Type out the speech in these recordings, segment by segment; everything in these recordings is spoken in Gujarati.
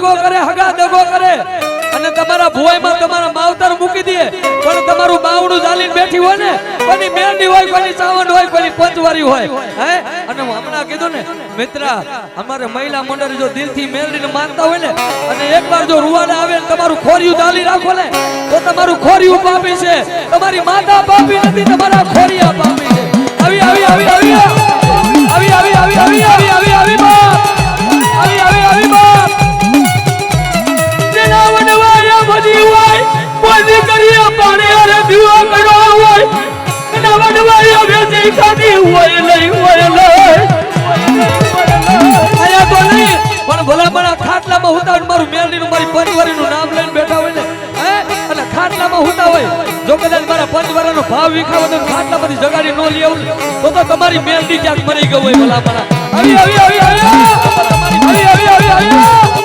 દગો કરે હગા દગો કરે અને તમારા ભોયમાં તમારા માવતર મૂકી દે પણ તમારું બાવડું ચાલીને બેઠી હોય ને કોની મેંદી હોય કોની ચાવંડ હોય કોની પંચવારી હોય હે અને હું હમણાં કીધું ને મિત્રા અમારે મહિલા મંડળ જો દિલથી મેલડીને માનતા હોય ને અને એકવાર જો રૂવાડા આવે ને તમારું ખોરિયું ચાલી રાખો ને તો તમારું ખોરિયું પાપી છે તમારી માતા પાપી નથી તમારા ખોરિયા પાપી છે આવી આવી આવી આવી આવી આવી આવી આવી આવી આવી આવી આવી આવી આવી બાપ જેના વનવાયા બધી હોય કોઈ કરીએ પાણી અરે દીવા કર્યો હોય એના વનવાયા વેચી ખાધી હોય લઈ આયા તો નહીં પણ ભલા ભલા ખાટલામાં હુતા મારું મેલડીનું મારી પંચવારીનું નામ લઈને બેઠા હોય ને હે અને ખાટલામાં હુતા હોય જો કદાચ મારા પંચવારાનો ભાવ વિખાવો તો ખાટલામાંથી જગાડી નો લઈ આવું તો તમારી મેલડી ક્યાંક મરી ગયો હોય ભલા ભલા આવી આવી આવી આવી આવી આવી આવી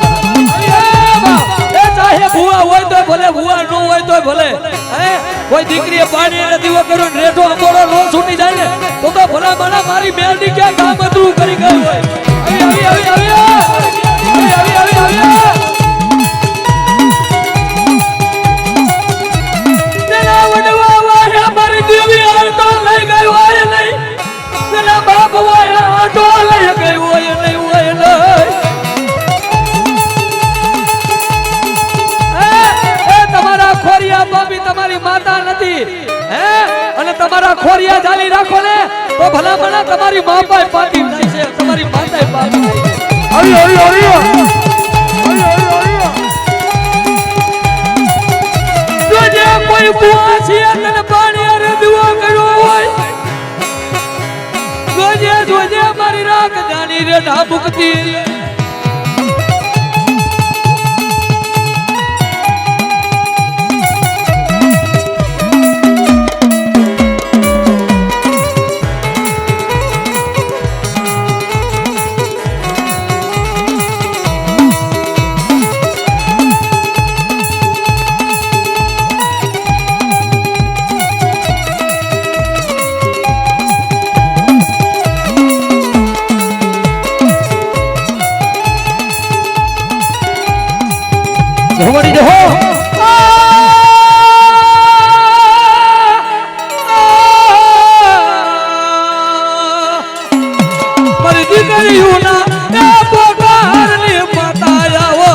એ ચાહે ભૂવા હોય તો ભલે ભૂવા ન હોય તો ભલે હે કોઈ દીકરીએ પાણી અને દીવો કર્યો ને રેઠો અંબોળો નો છૂટી જાય ને તો ભલા ભલા મારી મેલડી ક્યાં કામ અધૂરું કરી ગયું હોય આવી આવી આવી આવી આવી આવી તેના વડવા વાયા મારી દેવી આટો લઈ ગઈ હોય નહીં તેના બાપ વાયા આટો લઈ ગઈ હોય નહીં હોય નહીં તમારા ખોરિયા બાપી તમારી માતા નથી હે અને તમારા ખોરિયા જાલી રાખો ને તો ભલા ભલા તમારી માતા પાટી થાય છે તમારી માતા પાટી આવી આવી આવી જો જે કોઈ બુઆ છે તને પાણી અરે દીવો કર્યો હોય જોજે મારી રાખ જાની રે ના મુક્તિ ભગવાડી જો મારી દીકરીઓના એ પોકારની માતા આવો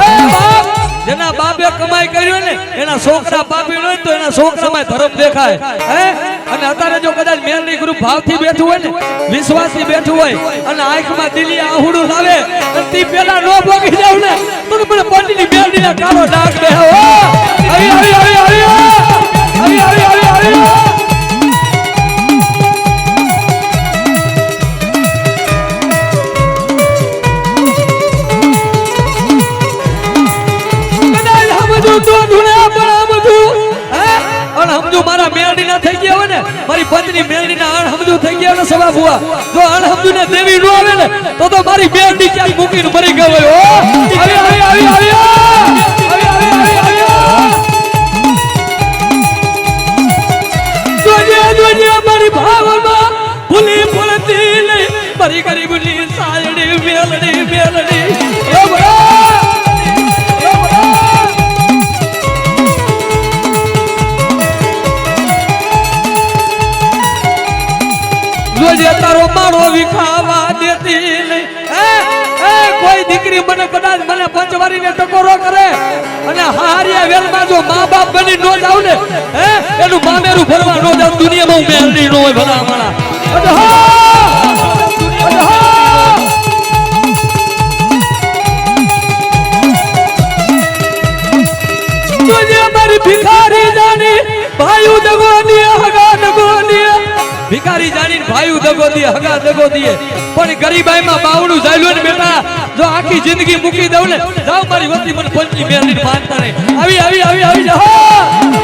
એ બાપ જેના બાપે કમાઈ કર્યું ને એના છોકરા પાપી ન હોય તો એના છોકરામાં ધર્મ દેખાય હે અને અત્યારે જો કદાચ મેલની ગ્રુપ ભાવથી બેઠું હોય ને વિશ્વાસથી બેઠું હોય અને આંખમાં દિલી આહુડું લાવે અને તી પેલા નો ભોગી જાવ ને તો મને પંડીની મેલડીના કાળો ડાઘ દે હો આવી આવી આવી આવી આવી આવી આવી આવી મારા મેલડી ના થઈ ગયા હોય ને મારી પત્ની મેલડી ના અણહમજુ થઈ ગયા ને સવા ભુવા જો અણહમજુ ને દેવી નો આવે ને તો મારી મેલડી ક્યાંક મૂકીને મરી ગયો હોય આવી આવી આવી આવી આવી આવી જોજે મારી ભાવમાં ભૂલી પડતી નહીં મારી ગરીબની સાયડી મેલડી મેલડી એ જોજે તારો મારો વિખાવા દેતી નહીં કોઈ દીકરી મને કદાચ મને પંચવારીને ટકોરો કરે અને હારિયા વેલમાં જો મા બાપ બની નો જાવ ને એનું મામેરું ભરવા નો જાવ દુનિયામાં હું મેલડી નો હોય ભલા માણા જોજે મારી ભિખારી જાની ભાઈ દગો દિયા હગા દગો દિયા ભિખારી જાણીને ભાઈ દગો દિયે હગા દગો દિયે પણ ગરીબાઈમાં બાવડું જાયલું ને બેટા જો આખી જિંદગી મૂકી દઉં ને જાવ મારી વતી મને પંચી મેલડીને માનતા નહીં આવી આવી આવી આવી જાઓ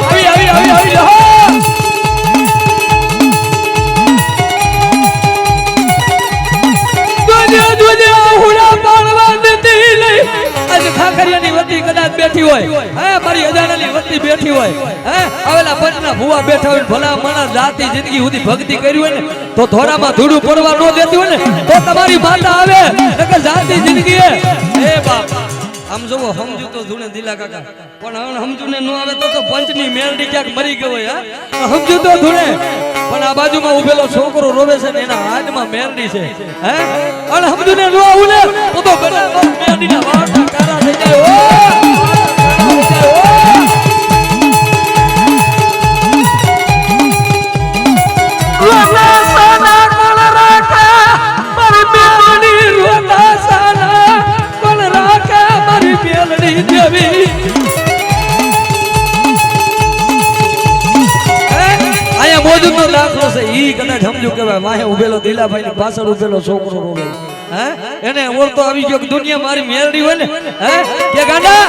આવી આવી આવી આવી જાઓ જોજે હુડા પાળવા દેતી નહીં આજે ઠાકરિયાની વતી કદાચ બેઠી હોય હે મારી અજાણાની વતી બેઠી હોય હે આવેલા પંચના ભુવા બેઠા હોય ભલા માણસ જાતિ જિંદગી સુધી ભક્તિ કરી હોય ને તો ધોરામાં ધૂળું પડવા ન દેતી હોય ને તો તમારી માતા આવે નકર જાતિ જિંદગી હે બાપ આમ જોવો સમજુ તો ધૂણે દિલા કાકા પણ સમજુ ને નો આવે તો પંચની મેલડી ક્યાંક મરી ગયો હોય હા સમજુ તો ધૂણે પણ આ બાજુમાં ઉભેલો છોકરો રોવે છે ને એના હાથમાં મેલડી છે હે અને સમજુ ને નો આવું ને તો બધા મેલડીના વાળા કારા થઈ જાય સમજુ કે વાહે ઉભેલો દિલાભાઈ ની પાછળ ઉભેલો છોકરો રોવે હે એને ઓળતો આવી ગયો કે દુનિયા મારી મેરડી હોય ને હે કે ગાંડા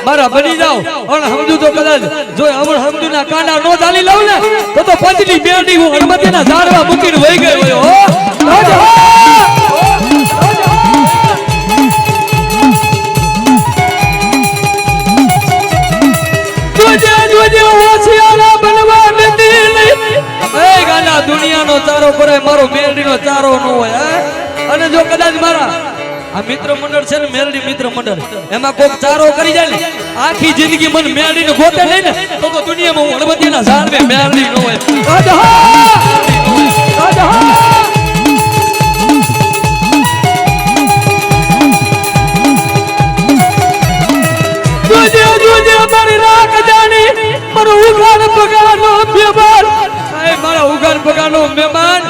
મારા બની જાવ અને સમજુ તો કદાચ જો અમર સમજુ ના કાંડા નો ચાલી લઉં ને તો પંચની મેરડી હું હળમતી ના ઝાડવા મૂકીને વહી ગયો હો દુનિયાનો ચારો કરે મારો મેરડીનો ચારો ન હોય અને જો કદાચ મારા આ મિત્ર મંડળ છે ને મેરડી મિત્ર મંડળ એમાં કોક ચારો કરી જાય ને આખી જિંદગી મને મેરડીને ગોતે નહીં ને તો દુનિયામાં હું હળવતીના ઝાડવે મેરડી ન હોય મારી રાખ જાણી મારો ઉઘાડ પગાનો બેબાર મારા ઉગાર પગાનો મહેમાન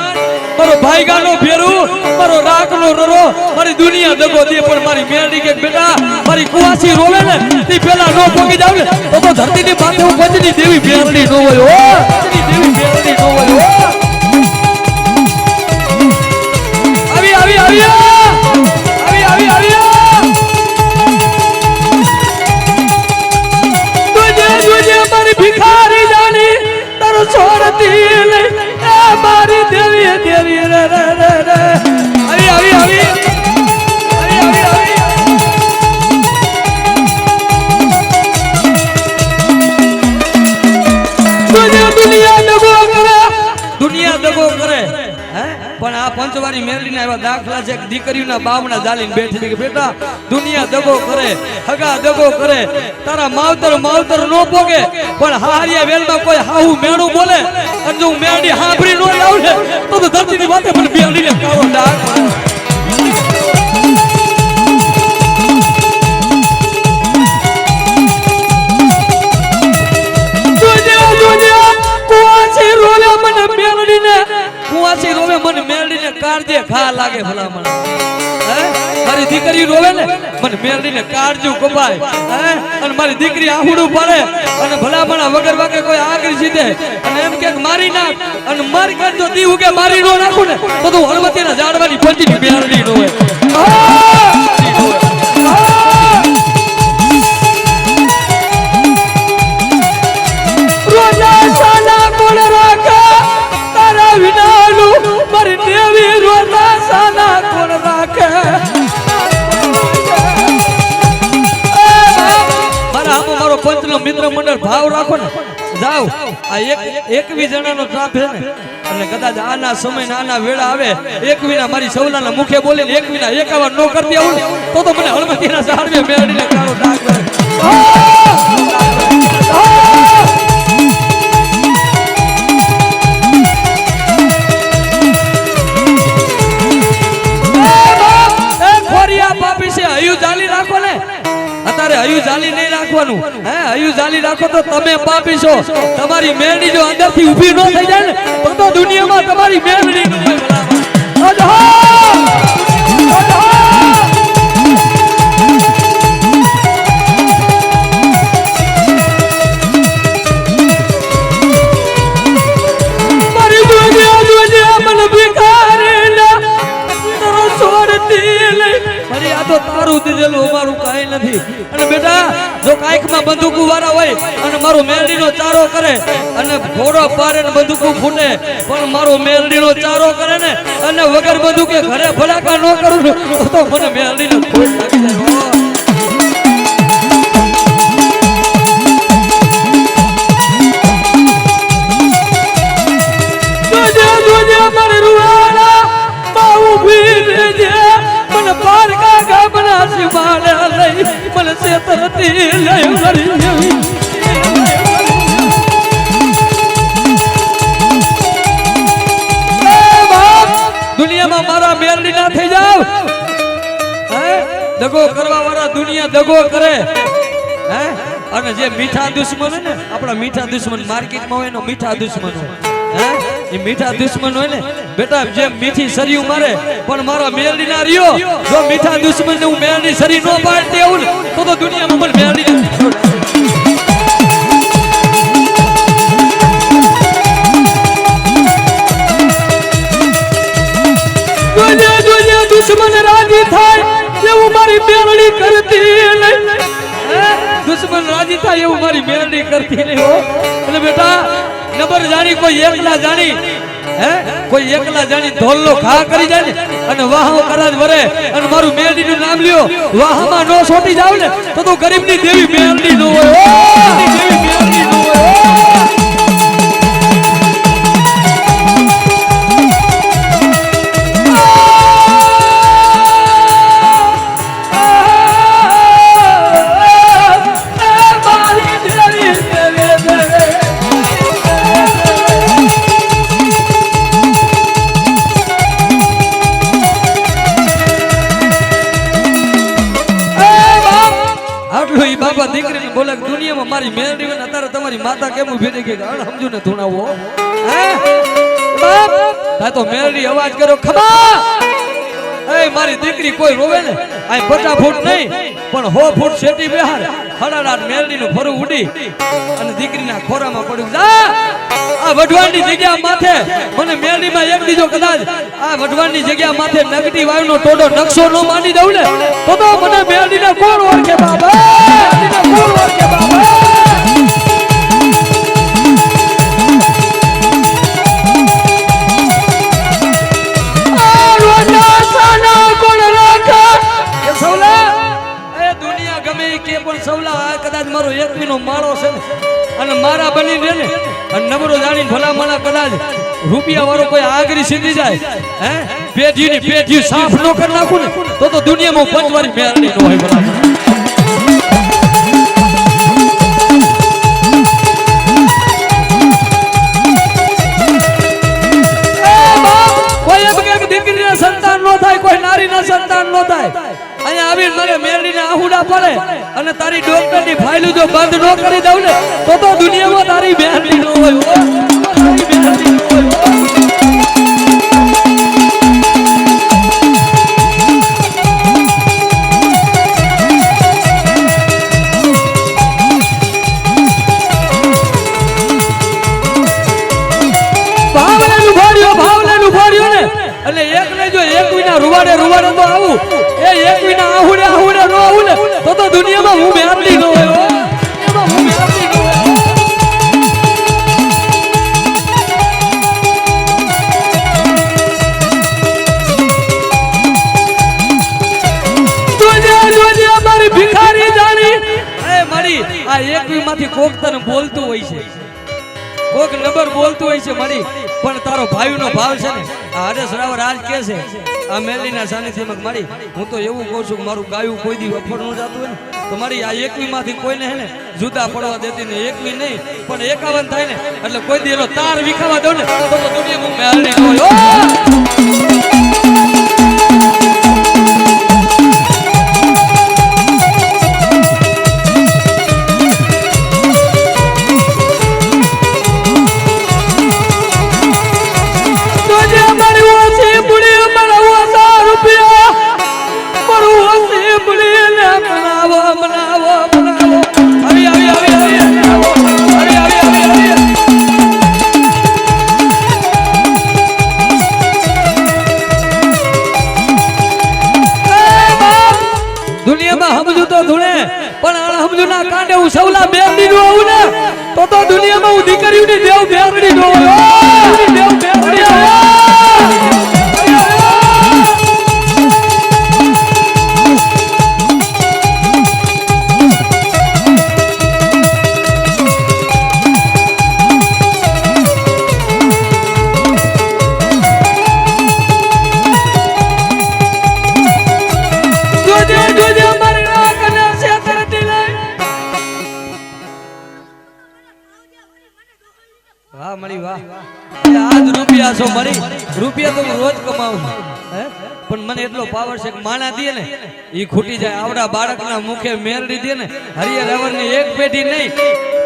મારો ભાઈગાનો ભેરું મારો રાખનો રરો મારી દુનિયા દગો દે પણ મારી મેરડી કે બેટા મારી કુવાસી રોવે ને તે પેલા નો પોગી જાવ ને તો ધરતીની માથે હું પંચની દેવી મેરડી નો હોય હો દેવી મેરડી નો હોય હો આવી આવી આવી આવી આવી આવી તુજે મારી ભિખારી જાની તારો છોડતી લે એ મારી દેવી દેવી રે રે રે રે આવી આવી આવી આવી આવી દુનિયા દગો કરે હે પણ આ પંચવારી મેરડીના એવા દાખલા છે કે દીકરીઓના બાવના જાલીને બેઠી કે બેટા દુનિયા દગો કરે હગા દગો કરે તારા માવતર નો પોગે પણ હારિયા વેલમાં કોઈ હાહુ મેણું બોલે અને જો મેરડી હાંભરી નો આવ ને તો ધરતીની વાતે પણ મેરડીને કાળો ડાઘ કુવાસી રોવે મને મેરડીને કાળજે ઘા લાગે ભલામણ હે મારી દીકરી રોવે ને મને મેરડીને કાળજુ કપાય હે અને મારી દીકરી આહુડું પડે અને ભલામણ વગર વાગે કોઈ આગળ સીધે અને એમ કે મારી નાખ અને મારી કાઢ જો દી ઉગે મારી નો નાખું ને તો તું હળવતીના ઝાડવાની પંચની મેરડી નો હોય રોજા સાલા કોણ રાખે તારા વિનાનું મારી દેવી રોજા સાલા કોણ રાખે મારા આમ મારો પંચનો મિત્ર મંડળ ભાવ રાખો ને જાવ આ એકવી જણાનો ટ્રાપ છે ને અને કદાચ આના સમય આના વેળા આવે એકવીના મારી સૌલાના મુખે બોલીને એકવીના એકાવન નો કરતી આવું તો મને હળવતીના ઝાડવે મેરડીને કાળો ડાઘ હયું જાલી નહીં રાખવાનું હે હયું જાલી રાખો તો તમે પાપી છો તમારી મેરડી જો અંદરથી ઊભી ન થઈ જાય ને તો દુનિયામાં તમારી મેરડી ન હોય મારી દુનિયા મને ભિખારી લે તારો છોડતી લે મારી આ તો તારું દીધેલું અમારું કાઈ નથી અને બેટા જો કાઈકમાં બંદૂક વાળા હોય અને મારો મેરડીનો ચારો કરે અને ઘોડો પારે ને બંદૂક ફૂટે પણ મારો મેરડીનો ચારો કરે ને અને વગર બંદૂકે ઘરે ભડાકા ન કરું તો મને મેરડીનો ખોટ લાગી જાય મારી રૂવાડા બાઉ ભીર જે મને પારકા ગામના સીમાડે લઈ મને છેતરતી લઈ કરી દુનિયામાં મારા મેરડી ના થઈ જાવ દગો કરવા વાળા દુનિયા દગો કરે હે અને જે મીઠા દુશ્મન ને આપણા મીઠા દુશ્મન માર્કેટમાં હોય ને મીઠા દુશ્મન હોય હે એ મીઠા દુશ્મન હોય ને બેટા જેમ મીઠી સરીઓ મારે પણ મારા મેરડી ના રહ્યો જો મીઠા દુશ્મન ને હું મેરડી સરી નો પાડતી આવું ને તો દુનિયામાં મને મેરડી નથી દુશ્મન રાજી થાય એવું મારી મેરડી કરતી નહીં દુશ્મન રાજી થાય એવું મારી મેરડી કરતી નહીં હો એટલે બેટા નબર જાણી કોઈ એકલા જાણી હે કોઈ એકલા જાણી ઢોલનો ઘા કરી જાય ને અને વાહો કરાજ વરે અને મારું મેરડી નું નામ લ્યો વાહમાં નો છોટી જાવ ને તો ગરીબની દેવી મેરડી નો હોય દેવી મેરડી નો હોય બાપા દીકરીને બોલે દુનિયામાં મારી મેરડી હોય અત્યારે તમારી માતા કેમ ઉભી રહી ગઈ સમજુ ને ધૂણાવો હે બાપ આ તો મેરડી અવાજ કર્યો ખબા એ મારી દીકરી કોઈ રોવે ને આ 50 ફૂટ નહીં પણ 100 ફૂટ શેટી બેહાર હડાડાટ મેરડી નું ફરું ઉડી અને દીકરીના ખોરામાં પડ્યું જા આ વઢવાણની જગ્યા માથે મને મેરડીમાં એક દીજો કદાચ આ વઢવાણની જગ્યા માથે નગટી વાયુનો ટોડો નકશો નો માંડી દઉં ને તો મને મેરડીને કોણ ઓળખે બાબા મેરડીને કોણ ઓળખે બાબા કદાચ મારો એકવીનો માળો છે ને અને મારા બની રહે ને અને નબળો જાણીને ભલા માણા કદાચ રૂપિયા વાળો કોઈ આગરી સીધી જાય હે પેઢીની પેઢી સાફ નો કરી નાખું ને તો દુનિયામાં પંચવારી મેરડી નો હોય ભલા કોઈ એક દીકરીના સંતાન નો થાય કોઈ નારીના સંતાન નો થાય અહીંયા આવીને મારે મેરડીને આહુડા પડે અને તારી ડોક્ટરની ફાઇલ જો બંધ ન કરી દઉં ને તો દુનિયામાં તારી મેરડી ન હોય તારી મેરડી ન હોય ભાવલેનું ભર્યો ને એટલે એક ને જો એક વિના રૂવાડે રૂવાડે તો આવું એ એક વિના આહુડે આહુડે નો આવું ને તો દુનિયામાં હું મેરડી નો હોય એમાં હું મેરડી નો હોય દુનિયા મારી ભિખારી જાણી એ મારી આ એક માંથી કોક તને બોલતું હોય છે કોક નબર બોલતું હોય છે મારી પણ તારો ભાઈનો ભાવ છે ને આ હરેશ રાવર આજ કે છે આ મેરડીના સાનિધ્યમાં મારી હું તો એવું કહું છું કે મારું ગાયું કોઈ દી વફર ન જાતું હોય ને તો મારી આ એકવી માંથી કોઈને હે ને જુદા પડવા દેતી ને એકવી નહીં પણ 51 થાય ને એટલે કોઈ દી એનો તાર વિખાવા દો ને તો દુનિયામાં મેરડી હોય સૌલા મેરડી નો આવું ને તો દુનિયામાં હું દીકરીઓની દેવ મેરડી નો દેવ મેરડી રૂપિયા તો હું રોજ કમાઉં છું હે પણ મને એટલો પાવર છે કે માણા દે ને ઈ ખૂટી જાય આવડા બાળકના મુખે મેરડી દે ને હરિયર રવરની એક પેઢી નહીં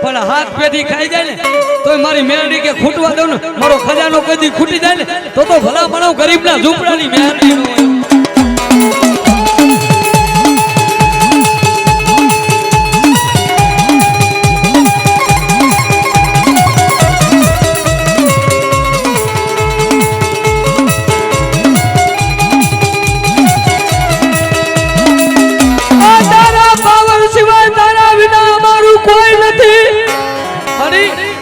પણ હાથ પેઢી ખાઈ જાય ને તોય મારી મેરડી કે ખૂટવા દઉં ને મારો ખજાનો કદી ખૂટી જાય ને તો ભલા બનાવ ગરીબના ઝૂંપડાની મેરડી નો હોય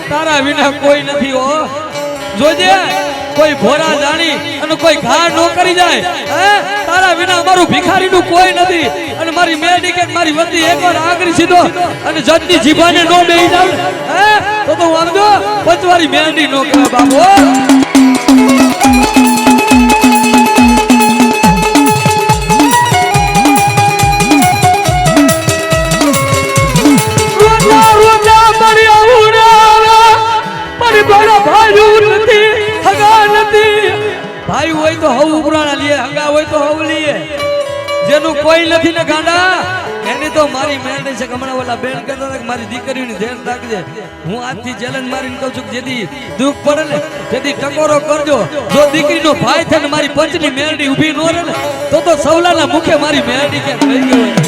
તારા વિના કોઈ નથી હો જોજે કોઈ ભોરા જાણી અને કોઈ ઘા નો કરી જાય હે તારા વિના અમારું ભિખારીનું કોઈ નથી અને મારી મેરડી કે મારી વતી એકવાર આગળ સીધો અને જજની જીભાને નો બેહી જાવ હે તો હું આમજો પંચવારી મેરડી નો કહે બાબો ભાઈ હોય તો હવ ઉપરાણા લીએ હગા હોય તો હવ લીએ જેનું કોઈ નથી ને ગાંડા એની તો મારી મેરડી છે હમણાં ઓલા બેન કહેતા હતા કે મારી દીકરીની ધ્યાન રાખજે હું આજથી ચેલેન્જ મારીને કહું છું કે જેથી દુઃખ પડે ને જેથી ટકોરો કરજો જો દીકરીનો ભાઈ થઈને મારી પંચની મેરડી ઊભી ન રહે ને તો સૌલાના મુખે મારી મેરડી કે થઈ ગયો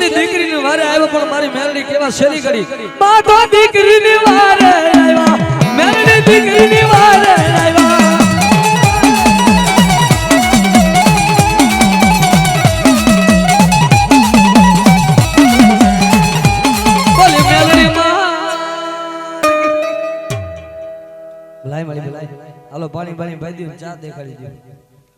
દીકરીની વારે આવ્યો પણ મારી મેરડી કેવા શેરી કરી માતો દીકરીની વારે આવ્યા મેરડી દીકરીની વારે આવ્યા બોલી મેરડી માં લાઈ મારી લાઈ હાલો પાણી ભાઈ દઉં ચા દેખાડી દઉં